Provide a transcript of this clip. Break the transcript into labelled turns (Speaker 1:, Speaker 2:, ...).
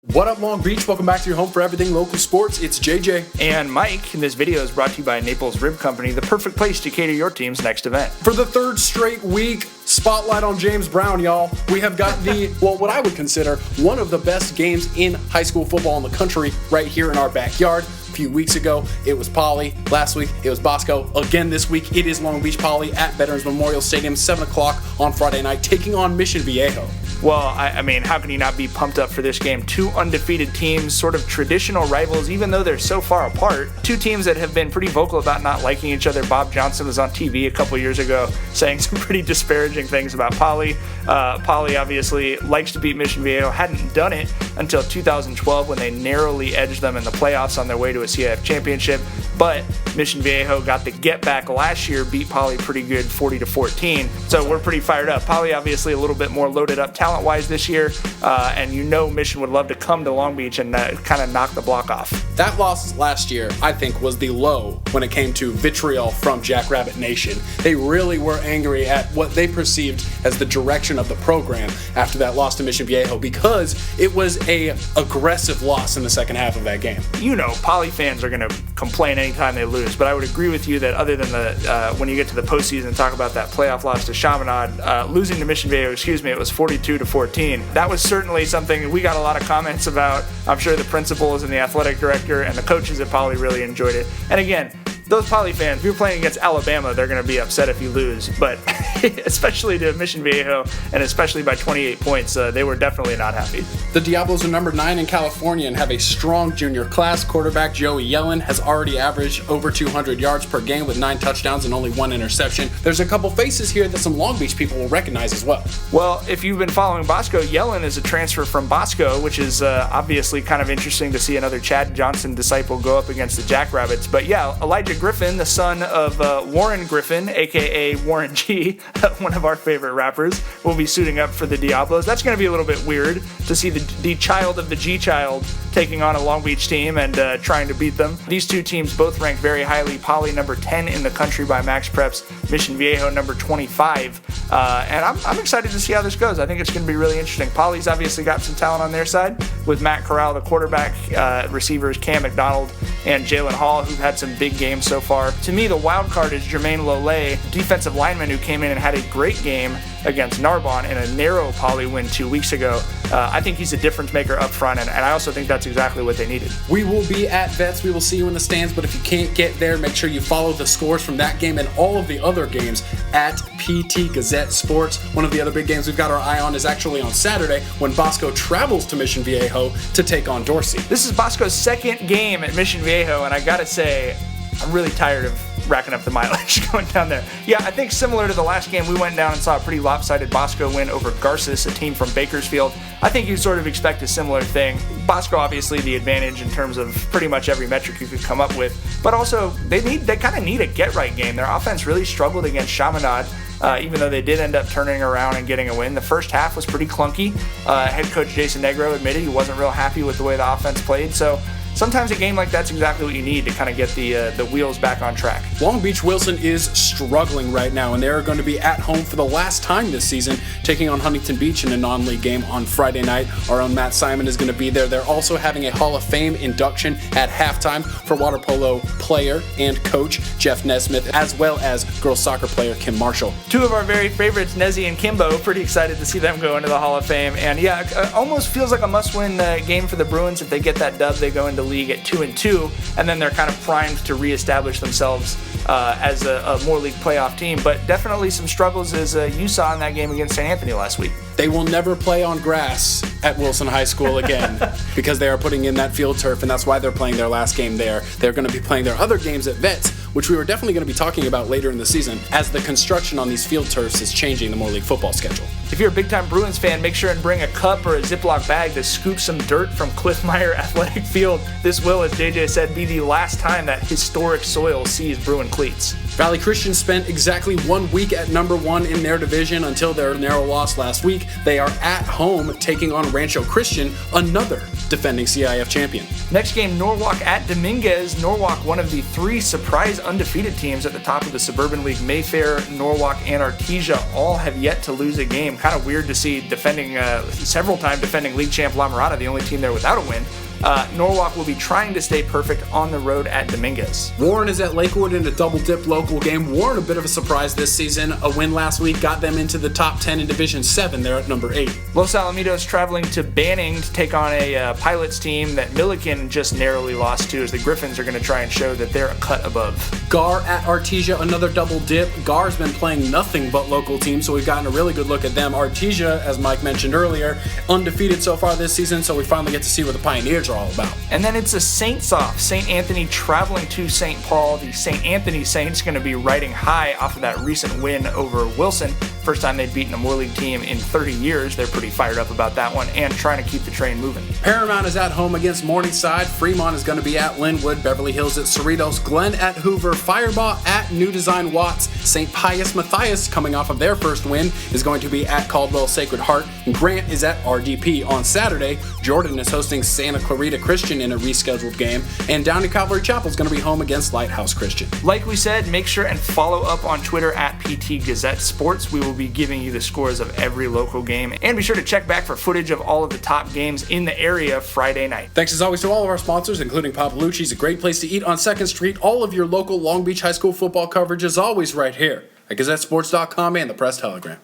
Speaker 1: What up, Long Beach? Welcome back to your home for everything local sports. It's JJ.
Speaker 2: And Mike, and this video is brought to you by Naples Rib Company, the perfect place to cater your team's next event.
Speaker 1: For the third straight week, spotlight on James Brown, y'all. We have got what I would consider one of the best games in high school football in the country right here in our backyard. A few weeks ago, it was Poly. Last week, it was Bosco. Again this week, it is Long Beach Poly at Veterans Memorial Stadium, 7 o'clock on Friday night, taking on Mission Viejo.
Speaker 2: Well, I mean, how can you not be pumped up for this game? Two undefeated teams, sort of traditional rivals, even though they're so far apart. Two teams that have been pretty vocal about not liking each other. Bob Johnson was on TV a couple years ago saying some pretty disparaging things about Poly. Poly obviously likes to beat Mission Viejo, hadn't done it until 2012 when they narrowly edged them in the playoffs on their way to a CIF championship. But Mission Viejo got the get back last year, beat Poly pretty good 40-14. So we're pretty fired up. Poly obviously a little bit more loaded up talent-wise this year, and you know Mission would love to come to Long Beach and kind of knock the block off.
Speaker 1: That loss last year, I think, was the low when it came to vitriol from Jackrabbit Nation. They really were angry at what they perceived as the direction of the program after that loss to Mission Viejo because it was a aggressive loss in the second half of that game.
Speaker 2: You know, Poly fans are going to complain anytime they lose, but I would agree with you that other than when you get to the postseason and talk about that playoff loss to Chaminade, losing to Mission Viejo, it was 42-14. That was certainly something we got a lot of comments about. I'm sure the principals and the athletic director and the coaches at Poly really enjoyed it. And again, those Poly fans, if you're playing against Alabama, they're going to be upset if you lose. But especially to Mission Viejo, and especially by 28 points, they were definitely not happy.
Speaker 1: The Diablos are number 9 in California and have a strong junior class. Quarterback Joey Yellen has already averaged over 200 yards per game with 9 touchdowns and only 1 interception. There's a couple faces here that some Long Beach people will recognize as well.
Speaker 2: Well, if you've been following Bosco, Yellen is a transfer from Bosco, which is obviously kind of interesting to see another Chad Johnson disciple go up against the Jackrabbits. But yeah, Elijah Griffin, the son of Warren Griffin, a.k.a. Warren G., one of our favorite rappers, will be suiting up for the Diablos. That's going to be a little bit weird to see the child of the G-child taking on a Long Beach team and trying to beat them. These two teams both rank very highly. Poly number 10 in the country by Max Preps, Mission Viejo number 25. And I'm excited to see how this goes. I think it's going to be really interesting. Poly's obviously got some talent on their side with Matt Corral, the quarterback, receivers Cam McDonald and Jalen Hall, who've had some big games so far. To me, the wild card is Jermaine Lole, defensive lineman who came in and had a great game against Narbonne in a narrow Poly win 2 weeks ago. I think he's a difference maker up front, and I also think that's exactly what they needed.
Speaker 1: We will be at Vets. We will see you in the stands, but if you can't get there, make sure you follow the scores from that game and all of the other games at PT Gazette Sports. One of the other big games we've got our eye on is actually on Saturday when Bosco travels to Mission Viejo to take on Dorsey.
Speaker 2: This is Bosco's second game at Mission Viejo, and I gotta say, I'm really tired of racking up the mileage going down there. Yeah, I think similar to the last game, we went down and saw a pretty lopsided Bosco win over Garces, a team from Bakersfield. I think you'd sort of expect a similar thing. Bosco, obviously, the advantage in terms of pretty much every metric you could come up with, but also they kind of need a get-right game. Their offense really struggled against Chaminade, even though they did end up turning around and getting a win. The first half was pretty clunky. Head coach Jason Negro admitted he wasn't real happy with the way the offense played, so sometimes a game like that's exactly what you need to kind of get the wheels back on track.
Speaker 1: Long Beach Wilson is struggling right now, and they are going to be at home for the last time this season, taking on Huntington Beach in a non-league game on Friday night. Our own Matt Simon is going to be there. They're also having a Hall of Fame induction at halftime for water polo player and coach Jeff Nesmith, as well as girls soccer player Kim Marshall.
Speaker 2: Two of our very favorites, Nezzy and Kimbo. Pretty excited to see them go into the Hall of Fame. And yeah, almost feels like a must-win game for the Bruins. If they get that dub, they go into league at 2-2, and then they're kind of primed to reestablish themselves as a more league playoff team. But definitely some struggles as you saw in that game against St. Anthony last week.
Speaker 1: They will never play on grass at Wilson High School again because they are putting in that field turf, and that's why they're playing their last game there. They're going to be playing their other games at Vets, which we were definitely going to be talking about later in the season as the construction on these field turfs is changing the more league football schedule.
Speaker 2: If you're a big-time Bruins fan, make sure and bring a cup or a Ziploc bag to scoop some dirt from Cliff Meyer Athletic Field. This will, as JJ said, be the last time that historic soil sees Bruin cleats.
Speaker 1: Valley Christian spent exactly 1 week at number 1 in their division until their narrow loss last week. They are at home taking on Rancho Christian, another defending CIF champion.
Speaker 2: Next game, Norwalk at Dominguez. Norwalk, one of the 3 surprise undefeated teams at the top of the Suburban League, Mayfair, Norwalk, and Artesia, all have yet to lose a game. Kind of weird to see several-time defending league champ La Mirada, the only team there without a win. Norwalk will be trying to stay perfect on the road at Dominguez.
Speaker 1: Warren is at Lakewood in a double-dip local game. Warren, a bit of a surprise this season. A win last week got them into the top 10 in Division 7. They're at number 8.
Speaker 2: Los Alamitos traveling to Banning to take on a Pilots team that Milliken just narrowly lost to, as the Griffins are going to try and show that they're a cut above.
Speaker 1: Gar at Artesia, another double dip. Gar's been playing nothing but local teams, so we've gotten a really good look at them. Artesia, as Mike mentioned earlier, undefeated so far this season, so we finally get to see what the Pioneers are all about.
Speaker 2: And then it's a Saints off. St. Anthony traveling to St. Paul. The St. Anthony Saints going to be riding high off of that recent win over Wilson. First time they'd beaten a Moore League team in 30 years. They're pretty fired up about that one and trying to keep the train moving.
Speaker 1: Paramount is at home against Morningside. Fremont is going to be at Linwood. Beverly Hills at Cerritos. Glen at Hoover. Firebaugh at New Design Watts. St. Pius Matthias, coming off of their first win, is going to be at Caldwell Sacred Heart. And Grant is at RDP. On Saturday, Jordan is hosting Santa Clarita Christian in a rescheduled game. And Downey Calvary Chapel is going to be home against Lighthouse Christian.
Speaker 2: Like we said, make sure and follow up on Twitter at PT Gazette Sports. We will be giving you the scores of every local game. And be sure to check back for footage of all of the top games in the area Friday night.
Speaker 1: Thanks as always to all of our sponsors, including Papalucci's, a great place to eat on 2nd Street. All of your local Long Beach High School football coverage is always right here at GazetteSports.com and the Press Telegram.